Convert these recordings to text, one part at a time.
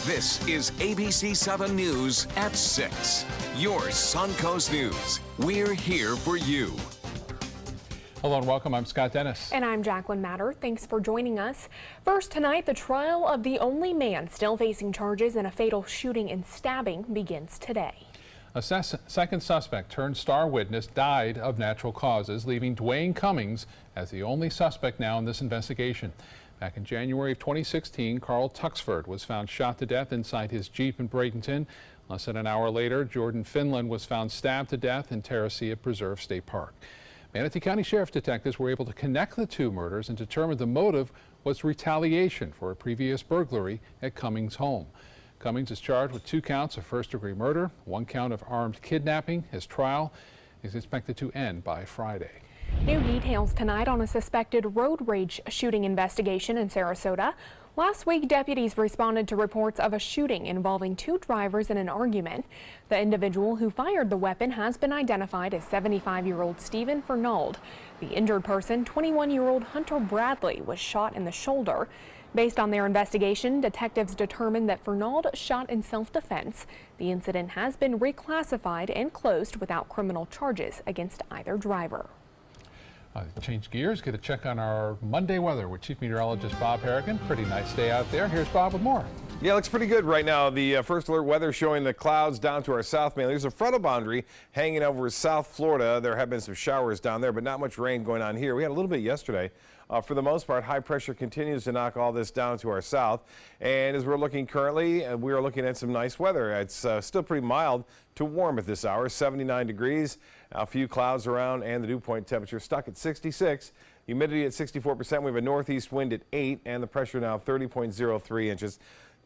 This is ABC7 News at 6. Your Suncoast News. We're here for you. Hello and welcome. I'm Scott Dennis. And I'm Jacqueline Matter. Thanks for joining us. First tonight, the trial of the only man still facing charges in a fatal shooting and stabbing begins today. A second suspect turned star witness died of natural causes, leaving Dwayne Cummings as the only suspect now in this investigation. Back in January of 2016, Carl Tuxford was found shot to death inside his Jeep in Bradenton. Less than an hour later, Jordan Finland was found stabbed to death in Terracea Preserve State Park. Manatee County Sheriff detectives were able to connect the two murders and determined the motive was retaliation for a previous burglary at Cummings' home. Cummings is charged with 2 counts of first-degree murder, 1 count of armed kidnapping. His trial is expected to end by Friday. New details tonight on a suspected road rage shooting investigation in Sarasota. Last week, deputies responded to reports of a shooting involving 2 drivers in an argument. The individual who fired the weapon has been identified as 75-year-old Stephen Fernald. The injured person, 21-year-old Hunter Bradley, was shot in the shoulder. Based on their investigation, detectives determined that Fernald shot in self-defense. The incident has been reclassified and closed without criminal charges against either driver. Change gears, get a check on our Monday weather with Chief Meteorologist Bob Harrigan. Pretty nice day out there. Here's Bob with more. Yeah, it looks pretty good right now. The first alert weather showing the clouds down to our south mainly. There's a frontal boundary hanging over South Florida. There have been some showers down there, but not much rain going on here. We had a little bit yesterday. For the most part, high pressure continues to knock all this down to our south. And as we're looking currently, we are looking at some nice weather. It's still pretty mild to warm at this hour, 79 degrees. A few clouds around, and the dew point temperature stuck at 66. Humidity at 64%. We have a northeast wind at 8, and the pressure now 30.03 inches.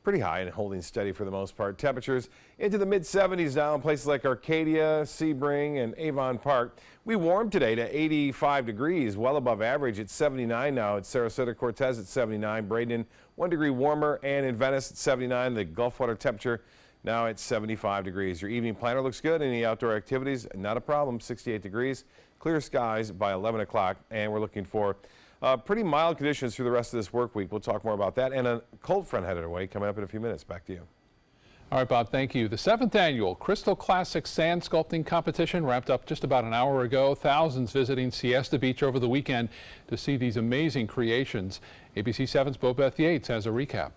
Pretty high and holding steady for the most part. Temperatures into the mid-70s now in places like Arcadia, Sebring, and Avon Park. We warmed today to 85 degrees, well above average. It's 79 now at Sarasota, Cortez at 79, Braden 1 degree warmer, and in Venice at 79. The Gulf water temperature now at 75 degrees. Your evening planner looks good. Any outdoor activities, not a problem. 68 degrees, clear skies by 11 o'clock, and we're looking for pretty mild conditions through the rest of this work week. We'll talk more about that, and a cold front headed away coming up in a few minutes. Back to you. All right, Bob, thank you. The 7th annual Crystal Classic Sand Sculpting Competition wrapped up just about an hour ago. Thousands visiting Siesta Beach over the weekend to see these amazing creations. ABC7's Bobeth Yates has a recap.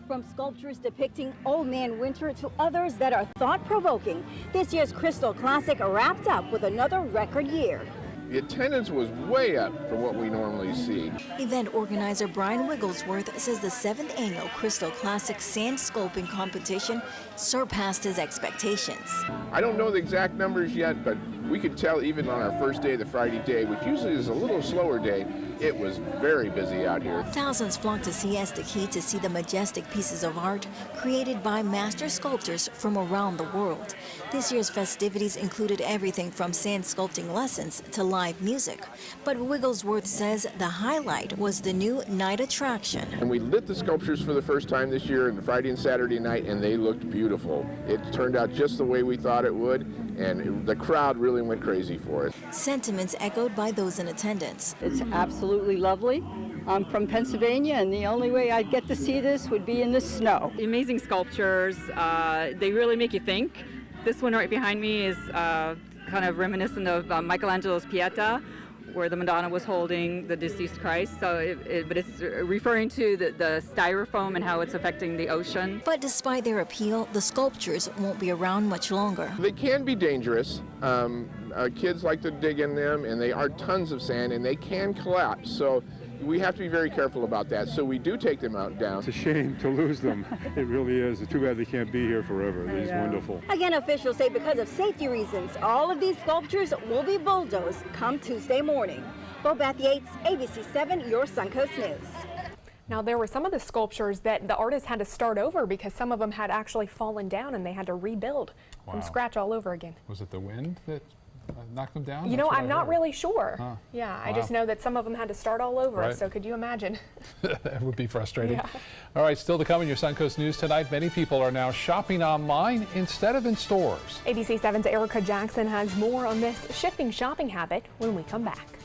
From sculptures depicting Old Man Winter to others that are thought-provoking, this year's Crystal Classic wrapped up with another record year. The attendance was way up for what we normally see. Event organizer Brian Wigglesworth says the 7th annual Crystal Classic Sand Sculpting Competition surpassed his expectations. I don't know the exact numbers yet, but we could tell even on our first day, the Friday day, which usually is a little slower day, it was very busy out here. Thousands flocked to Siesta Key to see the majestic pieces of art created by master sculptors from around the world. This year's festivities included everything from sand sculpting lessons to live music. But Wigglesworth says the highlight was the new night attraction. And we lit the sculptures for the first time this year on Friday and Saturday night, and they looked beautiful. It turned out just the way we thought it would, and the crowd really went crazy for it. Sentiments echoed by those in attendance. It's absolutely lovely. I'm from Pennsylvania, and the only way I'd get to see this would be in the snow. Amazing sculptures. They really make you think. This one right behind me is kind of reminiscent of Michelangelo's Pieta, where the Madonna was holding the deceased Christ. So, but it's referring to the styrofoam and how it's affecting the ocean. But despite their appeal, the sculptures won't be around much longer. They can be dangerous. Kids like to dig in them, and they are tons of sand, and they can collapse. So we have to be very careful about that. So we do take them out down. It's a shame to lose them. It really is. It's too bad they can't be here forever. They're just wonderful. Again, officials say because of safety reasons, all of these sculptures will be bulldozed come Tuesday morning. Bobeth Yates, ABC7, your Suncoast News. Now, there were some of the sculptures that the artists had to start over because some of them had actually fallen down and they had to rebuild from scratch all over again. Was it the wind that knock them down? You know, I'm not really sure. Huh. Yeah, Wow. I just know that some of them had to start all over, Right. so could you imagine? That would be frustrating. Yeah. All right, still to come in your Suncoast News tonight, many people are now shopping online instead of in stores. ABC7's Erica Jackson has more on this shifting shopping habit when we come back.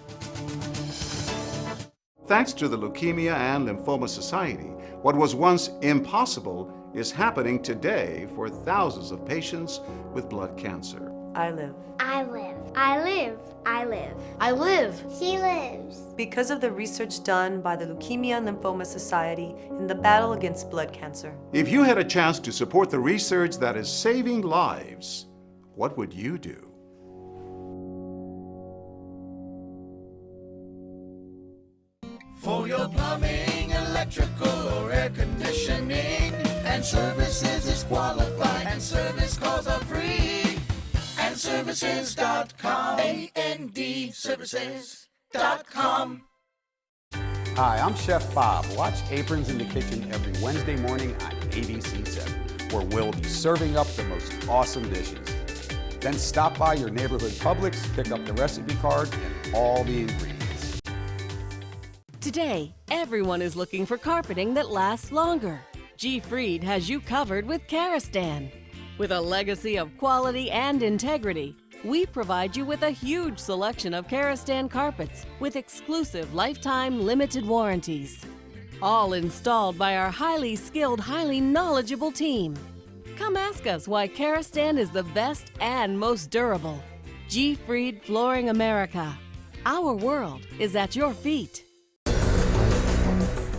Thanks to the Leukemia and Lymphoma Society, what was once impossible is happening today for thousands of patients with blood cancer. I live. I live. I live. I live. I live. She lives. Because of the research done by the Leukemia and Lymphoma Society in the battle against blood cancer. If you had a chance to support the research that is saving lives, what would you do? For your plumbing, electrical, or air conditioning, and services is qualified, and service calls are free. And services.com, A-N-D, services.com. Hi, I'm Chef Bob. Watch Aprons in the Kitchen every Wednesday morning on ABC7, where we'll be serving up the most awesome dishes. Then stop by your neighborhood Publix, pick up the recipe card and all the ingredients. Today, everyone is looking for carpeting that lasts longer. G. Fried has you covered with Karastan. With a legacy of quality and integrity, we provide you with a huge selection of Karastan carpets with exclusive lifetime limited warranties. All installed by our highly skilled, highly knowledgeable team. Come ask us why Karastan is the best and most durable. G. Fried Flooring America. Our world is at your feet.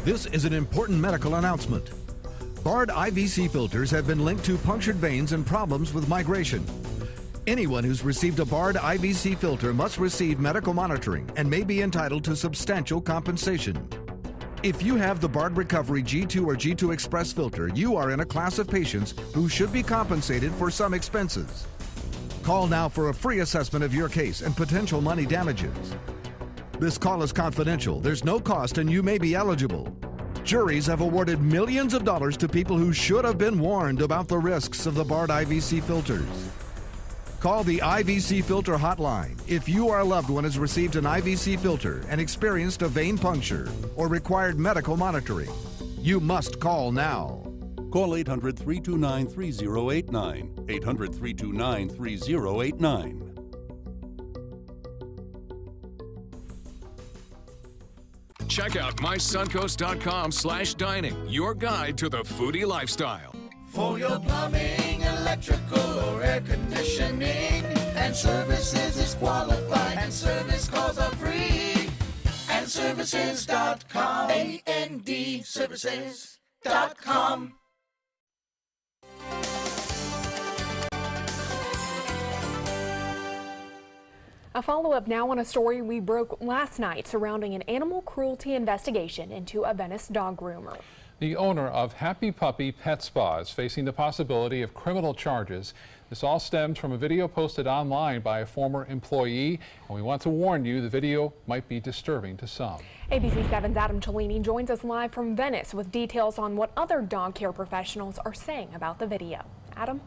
This is an important medical announcement. Bard IVC filters have been linked to punctured veins and problems with migration. Anyone who's received a Bard IVC filter must receive medical monitoring and may be entitled to substantial compensation. If you have the Bard Recovery G2 or G2 Express filter, you are in a class of patients who should be compensated for some expenses. Call now for a free assessment of your case and potential money damages. This call is confidential. There's no cost and you may be eligible. Juries have awarded millions of dollars to people who should have been warned about the risks of the Bard IVC filters. Call the IVC Filter Hotline if you or a loved one has received an IVC filter and experienced a vein puncture or required medical monitoring. You must call now. Call 800-329-3089. 800-329-3089. Check out mysuncoast.com/dining, your guide to the foodie lifestyle. For your plumbing, electrical, or air conditioning, and services is qualified, and service calls are free. And services.com, A-N-D, services.com. A follow-up now on a story we broke last night surrounding an animal cruelty investigation into a Venice dog groomer. The owner of Happy Puppy Pet Spa is facing the possibility of criminal charges. This all stems from a video posted online by a former employee, and we want to warn you the video might be disturbing to some. ABC7's Adam Cellini joins us live from Venice with details on what other dog care professionals are saying about the video. Adam?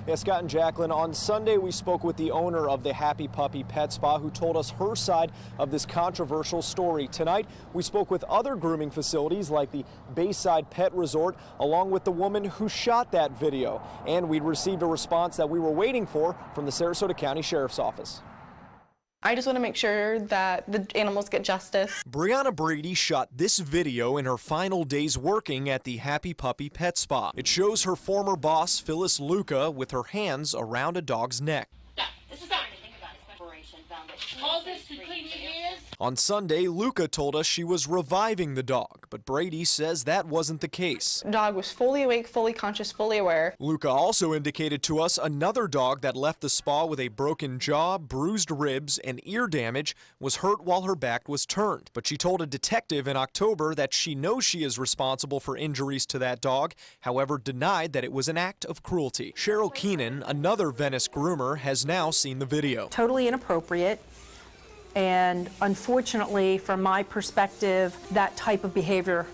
Yeah, Scott and Jacqueline, on Sunday we spoke with the owner of the Happy Puppy Pet Spa who told us her side of this controversial story. Tonight we spoke with other grooming facilities like the Bayside Pet Resort along with the woman who shot that video. And we received a response that we were waiting for from the Sarasota County Sheriff's Office. I just want to make sure that the animals get justice. Brianna Brady shot this video in her final days working at the Happy Puppy Pet Spa. It shows her former boss, Phyllis Luca, with her hands around a dog's neck. This is something to think about. Corporation Foundation. All this to clean your ears? On Sunday, Luca told us she was reviving the dog, but Brady says that wasn't the case. The dog was fully awake, fully conscious, fully aware. Luca also indicated to us another dog that left the spa with a broken jaw, bruised ribs, and ear damage was hurt while her back was turned. But she told a detective in October that she knows she is responsible for injuries to that dog, however denied that it was an act of cruelty. Cheryl Keenan, another Venice groomer, has now seen the video. Totally inappropriate. And unfortunately, from my perspective, that type of behavior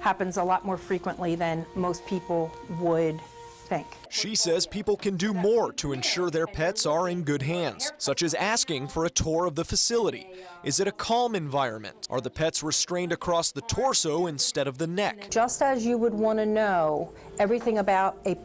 happens a lot more frequently than most people would think. She says people can do more to ensure their pets are in good hands, such as asking for a tour of the facility. Is it a calm environment? Are the pets restrained across the torso instead of the neck? Just as you would want to know everything about a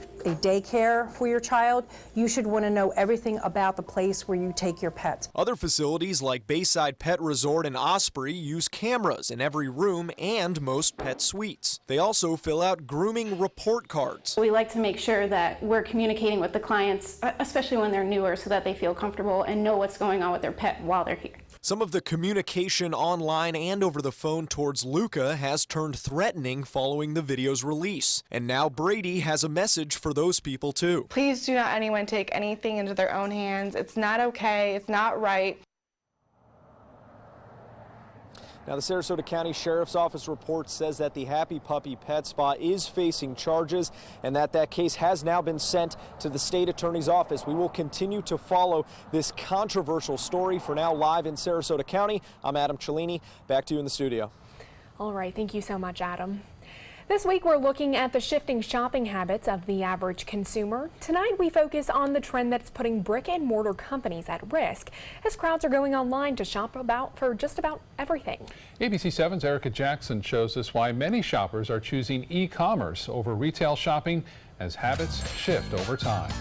daycare for your child, you should want to know everything about the place where you take your pets. Other facilities like Bayside Pet Resort and Osprey use cameras in every room and most pet suites. They also fill out grooming report cards. We like to make sure that we're communicating with the clients, especially when they're newer, so that they feel comfortable and know what's going on with their pet while they're here. Some of the communication online and over the phone towards Luca has turned threatening following the video's release. And now Brady has a message for those people too. Please do not anyone take anything into their own hands. It's not okay. It's not right. Now, the Sarasota County Sheriff's Office report says that the Happy Puppy Pet Spa is facing charges and that case has now been sent to the state attorney's office. We will continue to follow this controversial story. For now, live in Sarasota County, I'm Adam Cellini. Back to you in the studio. All right, thank you so much, Adam. This week, we're looking at the shifting shopping habits of the average consumer. Tonight, we focus on the trend that's putting brick and mortar companies at risk as crowds are going online to shop for just about everything. ABC7's Erica Jackson shows us why many shoppers are choosing e-commerce over retail shopping as habits shift over time.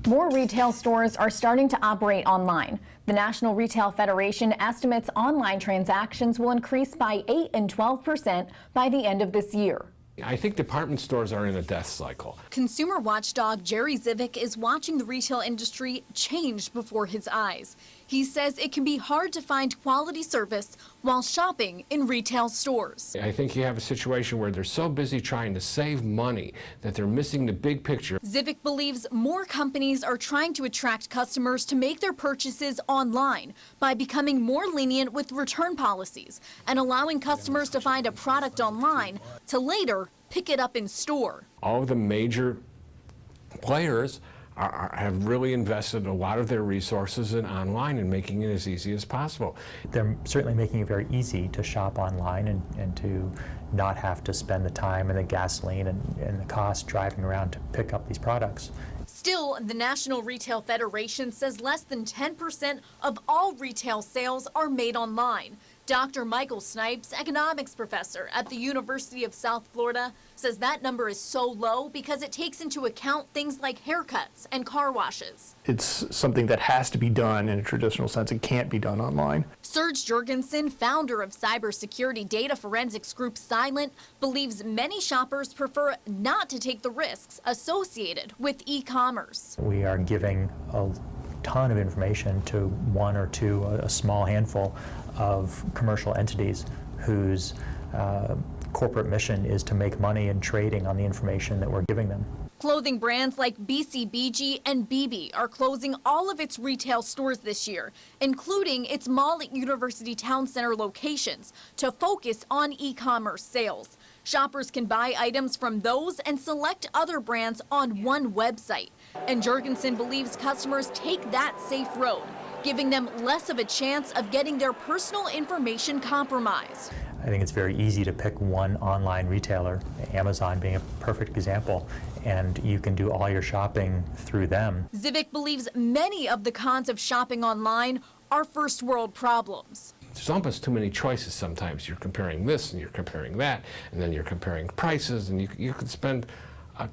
More retail stores are starting to operate online. The National Retail Federation estimates online transactions will increase by 8 and 12% by the end of this year. I think department stores are in a death cycle. Consumer watchdog Jerry Zivick is watching the retail industry change before his eyes. He says it can be hard to find quality service while shopping in retail stores. I think you have a situation where they're so busy trying to save money that they're missing the big picture. Zivick believes more companies are trying to attract customers to make their purchases online by becoming more lenient with return policies and allowing customers to find a product online to later pick it up in store. All of the major players have really invested a lot of their resources in online and making it as easy as possible. They're certainly making it very easy to shop online and to not have to spend the time and the gasoline and the cost driving around to pick up these products. Still, the National Retail Federation says less than 10% of all retail sales are made online. Dr. Michael Snipes, economics professor at the University of South Florida, says that number is so low because it takes into account things like haircuts and car washes. It's something that has to be done in a traditional sense. It can't be done online. Serge Jurgensen, founder of cybersecurity data forensics group Silent, believes many shoppers prefer not to take the risks associated with e-commerce. We are giving a ton of information to one or two, a small handful of commercial entities whose corporate mission is to make money in trading on the information that we're giving them. Clothing brands like BCBG and BB are closing all of its retail stores this year, including its mall at University Town Center locations, to focus on e-commerce sales. Shoppers can buy items from those and select other brands on one website. And Jurgensen believes customers take that safe road, giving them less of a chance of getting their personal information compromised. I think it's very easy to pick one online retailer, Amazon being a perfect example, and you can do all your shopping through them. Zivick believes many of the cons of shopping online are first world problems. There's almost too many choices sometimes. You're comparing this and you're comparing that, and then you're comparing prices, and you could spend a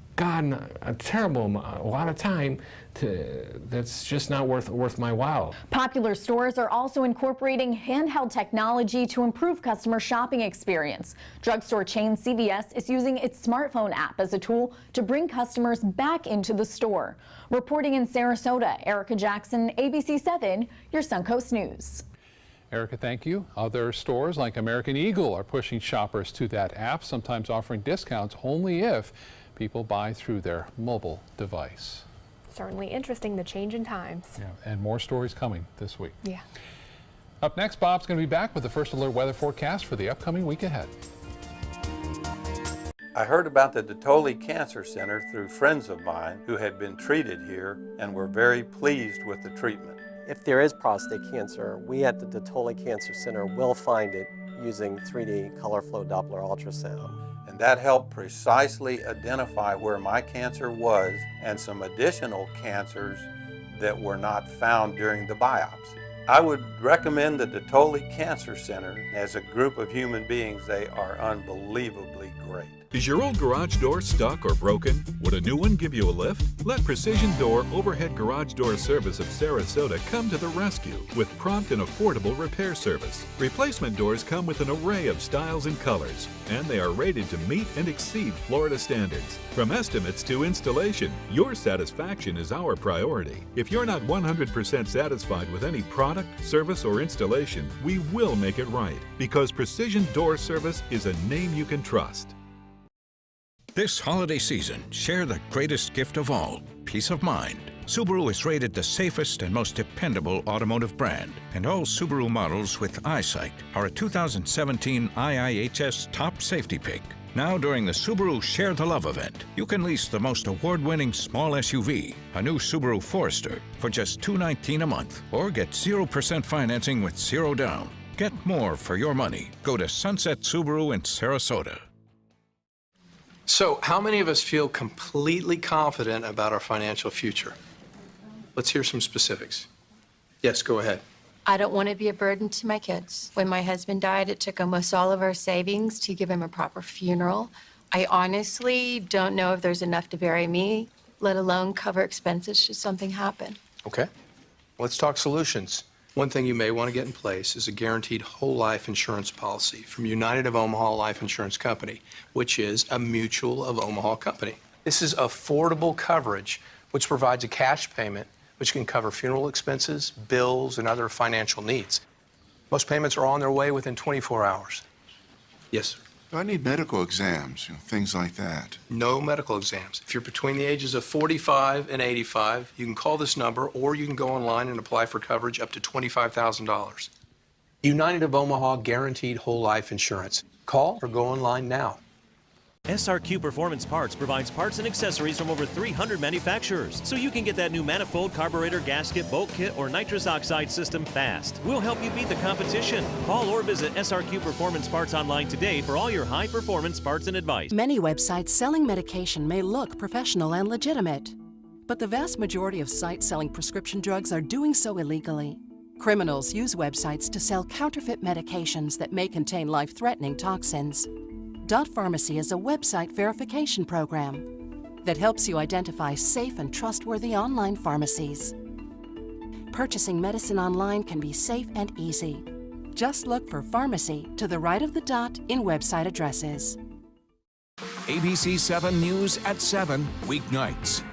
lot of time that's just not worth my while. Popular stores are also incorporating handheld technology to improve customer shopping experience. Drugstore chain CVS is using its smartphone app as a tool to bring customers back into the store. Reporting in Sarasota, Erica Jackson, ABC7, your Suncoast News. Erica, thank you. Other stores like American Eagle are pushing shoppers to that app, sometimes offering discounts only if people buy through their mobile device. Certainly interesting, the change in times. Yeah, and more stories coming this week. Yeah. Up next, Bob's going to be back with the First Alert weather forecast for the upcoming week ahead. I heard about the Dotoli Cancer Center through friends of mine who had been treated here and were very pleased with the treatment. If there is prostate cancer, we at the Dotoli Cancer Center will find it using 3D color flow Doppler ultrasound. And that helped precisely identify where my cancer was and some additional cancers that were not found during the biopsy. I would recommend the Datoli Cancer Center. As a group of human beings, they are unbelievably great. Is your old garage door stuck or broken? Would a new one give you a lift? Let Precision Door Overhead Garage Door Service of Sarasota come to the rescue with prompt and affordable repair service. Replacement doors come with an array of styles and colors, and they are rated to meet and exceed Florida standards. From estimates to installation, your satisfaction is our priority. If you're not 100% satisfied with any product, service, or installation, we will make it right, because Precision Door Service is a name you can trust. This holiday season, share the greatest gift of all, peace of mind. Subaru is rated the safest and most dependable automotive brand, and all Subaru models with EyeSight are a 2017 IIHS top safety pick. Now during the Subaru Share the Love event, you can lease the most award-winning small SUV, a new Subaru Forester, for just $219 a month, or get 0% financing with zero down. Get more for your money. Go to Sunset Subaru in Sarasota. So, how many of us feel completely confident about our financial future? Let's hear some specifics. Yes, go ahead. I don't want to be a burden to my kids. When my husband died, it took almost all of our savings to give him a proper funeral. I honestly don't know if there's enough to bury me, let alone cover expenses should something happen. Okay. Let's talk solutions. One thing you may want to get in place is a guaranteed whole life insurance policy from United of Omaha Life Insurance Company, which is a Mutual of Omaha company. This is affordable coverage, which provides a cash payment which can cover funeral expenses, bills, and other financial needs. Most payments are on their way within 24 hours. Yes, sir. I need medical exams, things like that. No medical exams. If you're between the ages of 45 and 85, you can call this number, or you can go online and apply for coverage up to $25,000. United of Omaha Guaranteed Whole Life Insurance. Call or go online now. SRQ Performance Parts provides parts and accessories from over 300 manufacturers, so you can get that new manifold, carburetor, gasket, bolt kit, or nitrous oxide system fast. We'll help you beat the competition. Call or visit SRQ Performance Parts online today for all your high-performance parts and advice. Many websites selling medication may look professional and legitimate, but the vast majority of sites selling prescription drugs are doing so illegally. Criminals use websites to sell counterfeit medications that may contain life-threatening toxins. Dot Pharmacy is a website verification program that helps you identify safe and trustworthy online pharmacies. Purchasing medicine online can be safe and easy. Just look for pharmacy to the right of the dot in website addresses. ABC7 News at 7, weeknights.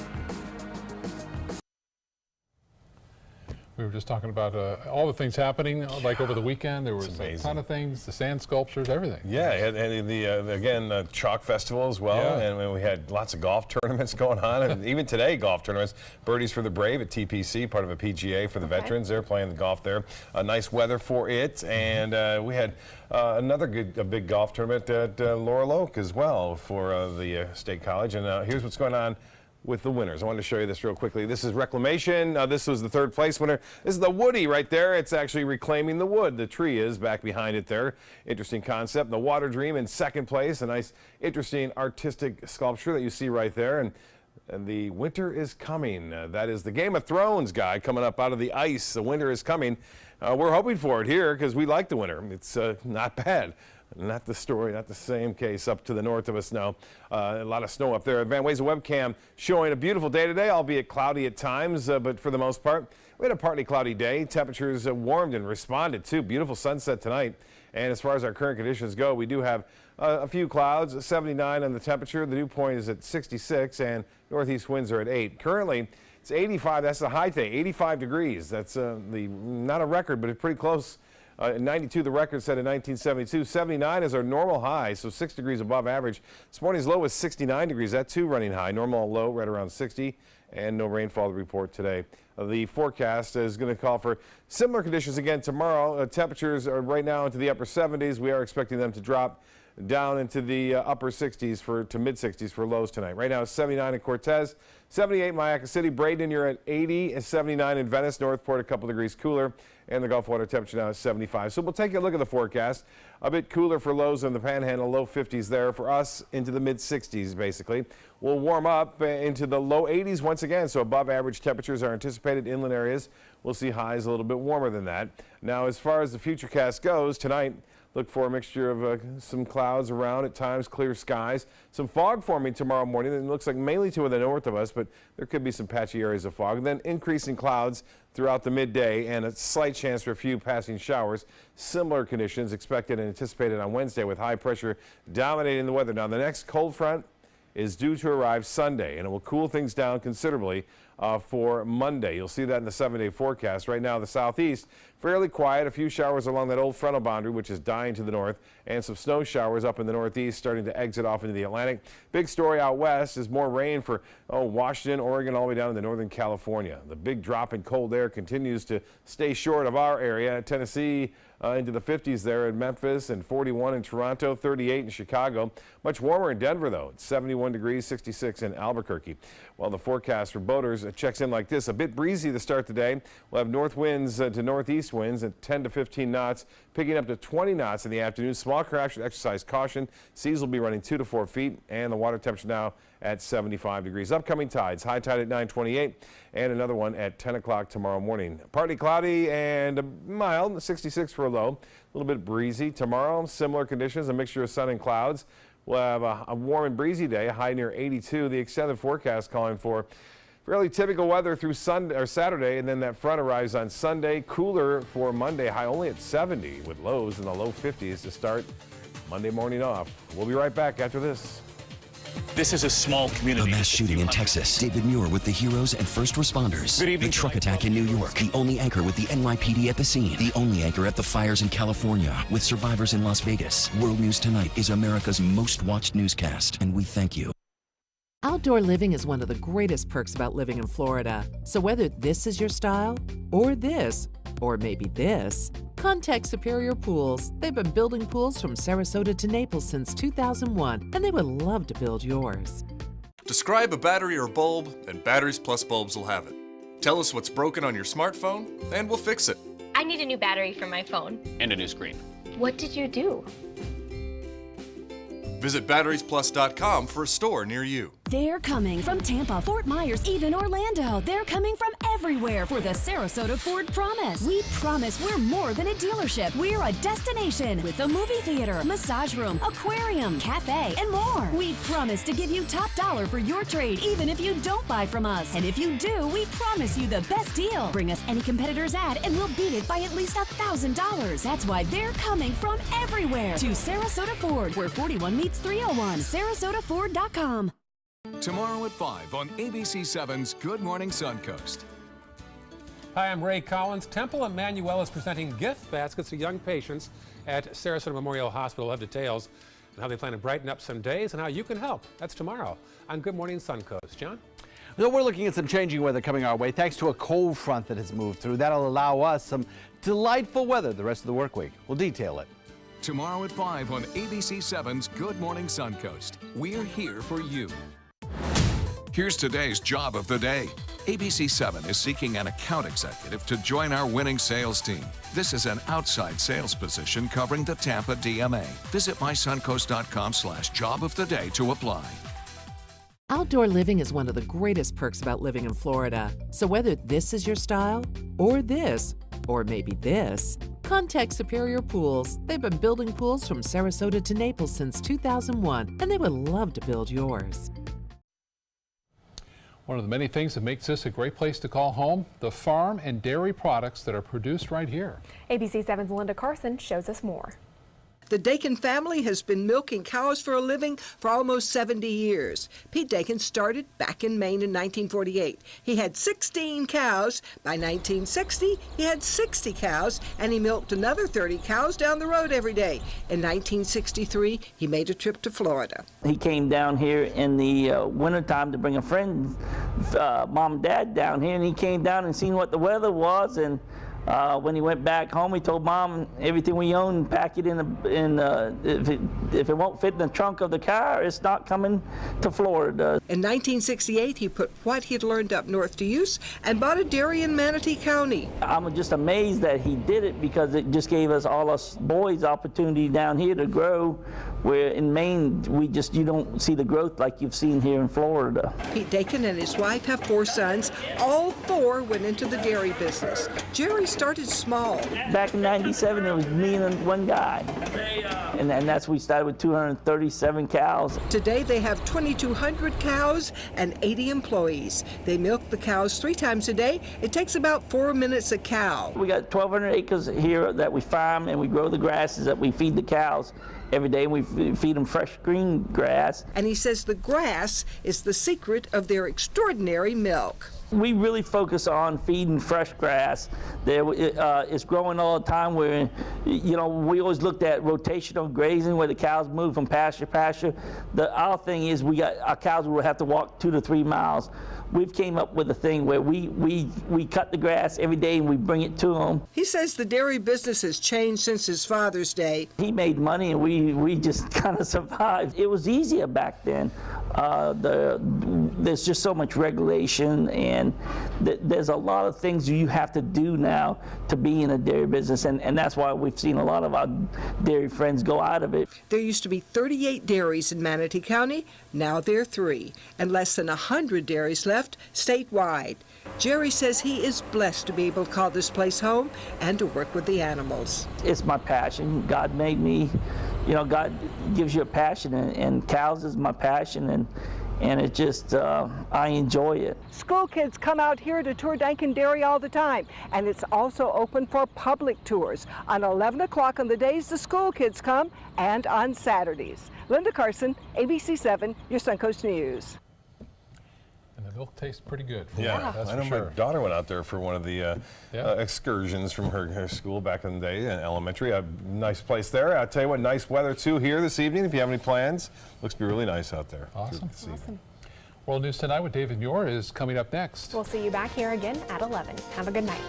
We were just talking about all the things happening, like over the weekend. There was a ton of things, the sand sculptures, everything. Yeah, and the Chalk Festival as well, Yeah. and we had lots of golf tournaments going on, and even today golf tournaments. Birdies for the Brave at TPC, part of a PGA for the veterans. They're playing the golf there. Nice weather for it, and we had another big golf tournament at Laurel Oak as well for the State College. And here's what's going on with the winners. I wanted to show you this real quickly. This is Reclamation. This was the third place winner. This is the Woody right there. It's actually reclaiming the wood. The tree is back behind it there. Interesting concept. The Water Dream in second place. A nice, interesting artistic sculpture that you see right there. And the winter is coming. That is the Game of Thrones guy coming up out of the ice. The winter is coming. We're hoping for it here because we like the winter. It's not bad. Not the story, not the same case up to the north of us now. A lot of snow up there. Van Way's webcam showing a beautiful day today, albeit cloudy at times, but for the most part, we had a partly cloudy day. Temperatures warmed and responded too. Beautiful sunset tonight. And as far as our current conditions go, we do have a few clouds, 79 on the temperature. The dew point is at 66 and northeast winds are at 8. Currently, it's 85. That's the high thing, 85 degrees. That's not a record, but it's pretty close. 92, the record set in 1972. 79 is our normal high, so 6 degrees above average. This morning's low was 69 degrees. That too running high. Normal low right around 60, and no rainfall to report today. The forecast is going to call for similar conditions again tomorrow. Temperatures are right now into the upper 70s. We are expecting them to drop down into the upper 60s to mid 60s for lows tonight. Right now it's 79 in Cortez, 78 in Mayaca City. Braden, you're at 80, and 79 in Venice. Northport, a couple degrees cooler, and the Gulf water temperature now is 75. So we'll take a look at the forecast. A bit cooler for lows in the Panhandle, low 50s there. For us, into the mid 60s basically. We'll warm up into the low 80s once again, so above average temperatures are anticipated. Inland areas we'll see highs a little bit warmer than that. Now, as far as the futurecast goes, tonight look for a mixture of some clouds around, at times clear skies. Some fog forming tomorrow morning. It looks like mainly to the north of us, but there could be some patchy areas of fog. And then increasing clouds throughout the midday and a slight chance for a few passing showers. Similar conditions expected and anticipated on Wednesday with high pressure dominating the weather. Now, the next cold front is due to arrive Sunday, and it will cool things down considerably for Monday. You'll see that in the 7-day forecast. Right now, the southeast, fairly quiet. A few showers along that old frontal boundary, which is dying to the north, and some snow showers up in the northeast starting to exit off into the Atlantic. Big story out west is more rain for Washington, Oregon, all the way down to northern California. The big drop in cold air continues to stay short of our area. Tennessee into the 50s there in Memphis, and 41 in Toronto, 38 in Chicago. Much warmer in Denver, though. It's 71 degrees, 66 in Albuquerque. Well, the forecast for boaters checks in like this. A bit breezy to start the day. We'll have north winds to northeast winds at 10 to 15 knots, picking up to 20 knots in the afternoon. Small craft should exercise caution. Seas will be running 2 to 4 feet, and the water temperature now at 75 degrees. Upcoming tides, high tide at 9:28, and another one at 10 o'clock tomorrow morning. Partly cloudy and mild, 66 for a low. A little bit breezy tomorrow. Similar conditions, a mixture of sun and clouds. We'll have a warm and breezy day, a high near 82. The extended forecast calling for fairly typical weather through Sunday or Saturday, and then that front arrives on Sunday. Cooler for Monday, high only at 70 with lows in the low 50s to start Monday morning off. We'll be right back after this. This is a small community. The mass shooting in Texas. David Muir with the heroes and first responders. Good evening. The truck attack in New York. The only anchor with the NYPD at the scene. The only anchor at the fires in California with survivors in Las Vegas. World News Tonight is America's most watched newscast, and we thank you. Outdoor living is one of the greatest perks about living in Florida. So whether this is your style, or this, or maybe this, contact Superior Pools. They've been building pools from Sarasota to Naples since 2001, and they would love to build yours. Describe a battery or bulb, and Batteries Plus Bulbs will have it. Tell us what's broken on your smartphone, and we'll fix it. I need a new battery for my phone. And a new screen. What did you do? Visit batteriesplus.com for a store near you. They're coming from Tampa, Fort Myers, even Orlando. They're coming from everywhere for the Sarasota Ford Promise. We promise we're more than a dealership. We're a destination with a movie theater, massage room, aquarium, cafe, and more. We promise to give you top dollar for your trade, even if you don't buy from us. And if you do, we promise you the best deal. Bring us any competitor's ad and we'll beat it by at least $1,000. That's why they're coming from everywhere to Sarasota Ford, where 41 meets 301. SarasotaFord.com. Tomorrow at 5 on ABC7's Good Morning Suncoast. Hi, I'm Ray Collins. Temple Emmanuel is presenting gift baskets to young patients at Sarasota Memorial Hospital. We'll have details on how they plan to brighten up some days and how you can help. That's tomorrow on Good Morning Suncoast. John? So we're looking at some changing weather coming our way thanks to a cold front that has moved through. That'll allow us some delightful weather the rest of the work week. We'll detail it. Tomorrow at 5 on ABC7's Good Morning Suncoast. We're here for you. Here's today's job of the day. ABC7 is seeking an account executive to join our winning sales team. This is an outside sales position covering the Tampa DMA. Visit mysuncoast.com/job of the day to apply. Outdoor living is one of the greatest perks about living in Florida. So whether this is your style, or this, or maybe this, contact Superior Pools. They've been building pools from Sarasota to Naples since 2001, and they would love to build yours. One of the many things that makes this a great place to call home, the farm and dairy products that are produced right here. ABC7's Linda Carson shows us more. The Dakin family has been milking cows for a living for almost 70 years. Pete Dakin started back in Maine in 1948. He had 16 cows. By 1960, he had 60 cows, and he milked another 30 cows down the road every day. In 1963, he made a trip to Florida. He came down here in the wintertime to bring a friend, mom and dad down here, and he came down and seen what the weather was, and When he went back home, he told Mom everything we own, pack it if it won't fit in the trunk of the car, it's not coming to Florida. In 1968, he put what he'd learned up north to use and bought a dairy in Manatee County. I'm just amazed that he did it because it just gave us all us boys opportunity down here to grow, where in Maine you don't see the growth like you've seen here in Florida. Pete Dakin and his wife have 4 sons. All 4 went into the dairy business. Jerry started small. Back in '97, it was me and one guy, and that's we started with 237 cows. Today they have 2,200 cows and 80 employees. They milk the cows 3 times a day. It takes about 4 minutes a cow. We got 1,200 acres here that we farm, and we grow the grasses that we feed the cows. Every day we feed them fresh green grass. And he says the grass is the secret of their extraordinary milk. We really focus on feeding fresh grass. It's growing all the time. Where, we always looked at rotational grazing, where the cows move from pasture to pasture. Our thing is our cows will have to walk 2 to 3 miles. We've came up with a thing where we cut the grass every day and we bring it to them. He says the dairy business has changed since his father's day. He made money and we just kind of survived. It was easier back then. There's just so much regulation, and there's a lot of things you have to do now to be in a dairy business, and that's why we've seen a lot of our dairy friends go out of it. There used to be 38 dairies in Manatee County. Now there are 3, and less than 100 dairies left statewide. Jerry says he is blessed to be able to call this place home and to work with the animals. It's my passion. God made me, God gives you a passion, and cows is my passion, and it just, I enjoy it. School kids come out here to tour Dankin Dairy all the time, and it's also open for public tours on 11 o'clock on the days the school kids come and on Saturdays. Linda Carson, ABC7, your Suncoast News. And the milk tastes pretty good. I know my daughter went out there for one of the excursions from her school back in the day in elementary. A nice place there. I'll tell you what, nice weather too here this evening. If you have any plans, looks to be really nice out there. Awesome. World News Tonight with David Muir is coming up next. We'll see you back here again at 11. Have a good night.